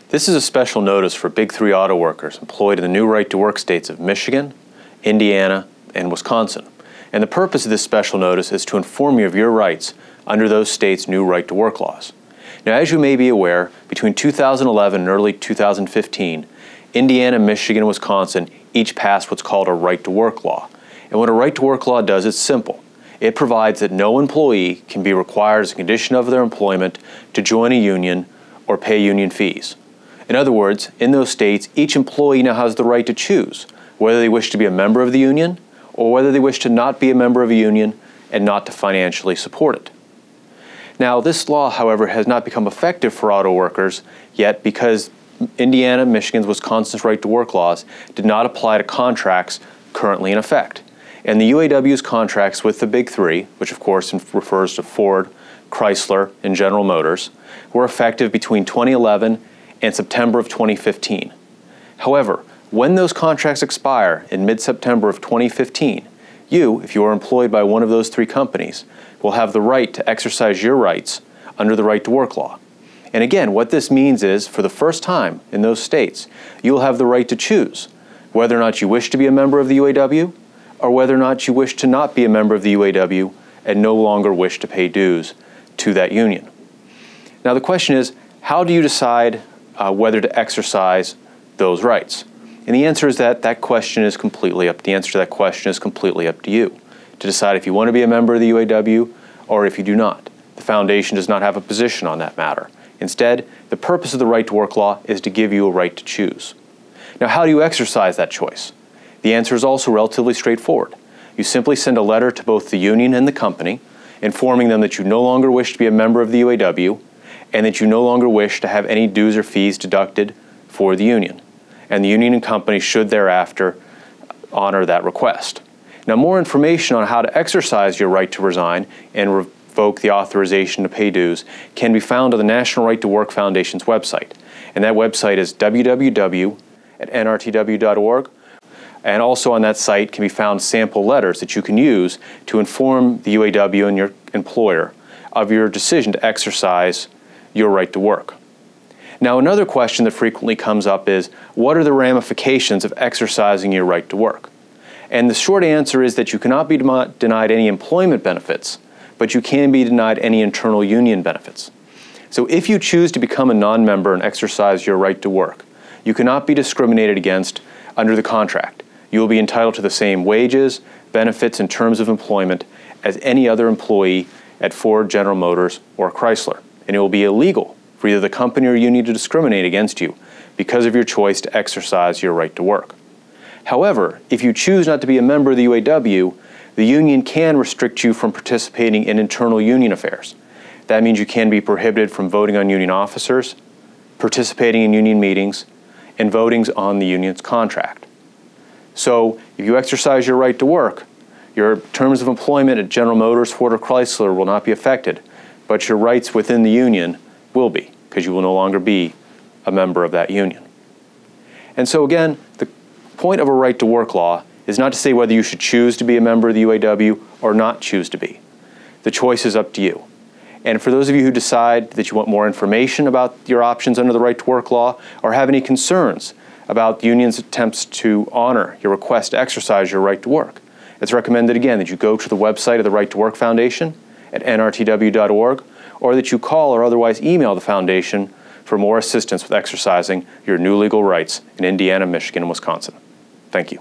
This is a special notice for Big Three auto workers employed in the new right-to-work states of Michigan, Indiana, and Wisconsin. And the purpose of this special notice is to inform you of your rights under those states' new right-to-work laws. Now, as you may be aware, between 2011 and early 2015, Indiana, Michigan, and Wisconsin each passed what's called a right-to-work law. And what a right-to-work law does is simple. It provides that no employee can be required as a condition of their employment to join a union or pay union fees. In other words, in those states, each employee now has the right to choose whether they wish to be a member of the union or whether they wish to not be a member of a union and not to financially support it. Now, this law, however, has not become effective for auto workers yet because Indiana, Michigan's, Wisconsin's right-to-work laws did not apply to contracts currently in effect. And the UAW's contracts with the Big Three, which of course refers to Ford, Chrysler, and General Motors, were effective between 2011 and September of 2015. However, when those contracts expire in mid-September of 2015, you, if you are employed by one of those three companies, will have the right to exercise your rights under the right-to-work law. And again, what this means is, for the first time in those states, you will have the right to choose whether or not you wish to be a member of the UAW or whether or not you wish to not be a member of the UAW and no longer wish to pay dues to that union. Now the question is, how do you decide whether to exercise those rights? And the answer is that the answer to that question is completely up to you to decide if you want to be a member of the UAW or if you do not. The Foundation does not have a position on that matter. Instead, the purpose of the right-to-work law is to give you a right to choose. Now, how do you exercise that choice? The answer is also relatively straightforward. You simply send a letter to both the union and the company informing them that you no longer wish to be a member of the UAW and that you no longer wish to have any dues or fees deducted for the union. And the union and company should thereafter honor that request. Now, more information on how to exercise your right to resign and revoke the authorization to pay dues can be found on the National Right to Work Foundation's website. And that website is www.nrtw.org. And also on that site can be found sample letters that you can use to inform the UAW and your employer of your decision to exercise your right to work. Now, another question that frequently comes up is, what are the ramifications of exercising your right to work? And the short answer is that you cannot be denied any employment benefits, but you can be denied any internal union benefits. So if you choose to become a non-member and exercise your right to work, you cannot be discriminated against under the contract. You will be entitled to the same wages, benefits, and terms of employment as any other employee at Ford, General Motors, or Chrysler. And it will be illegal for either the company or union to discriminate against you because of your choice to exercise your right to work. However, if you choose not to be a member of the UAW, the union can restrict you from participating in internal union affairs. That means you can be prohibited from voting on union officers, participating in union meetings, and voting on the union's contract. So, if you exercise your right to work, your terms of employment at General Motors, Ford, or Chrysler will not be affected, but your rights within the union will be, because you will no longer be a member of that union. And so again, the point of a right to work law is not to say whether you should choose to be a member of the UAW or not choose to be. The choice is up to you. And for those of you who decide that you want more information about your options under the right to work law or have any concerns about the union's attempts to honor your request to exercise your right to work, it's recommended again that you go to the website of the Right to Work Foundation at nrtw.org or that you call or otherwise email the Foundation for more assistance with exercising your new legal rights in Indiana, Michigan, and Wisconsin. Thank you.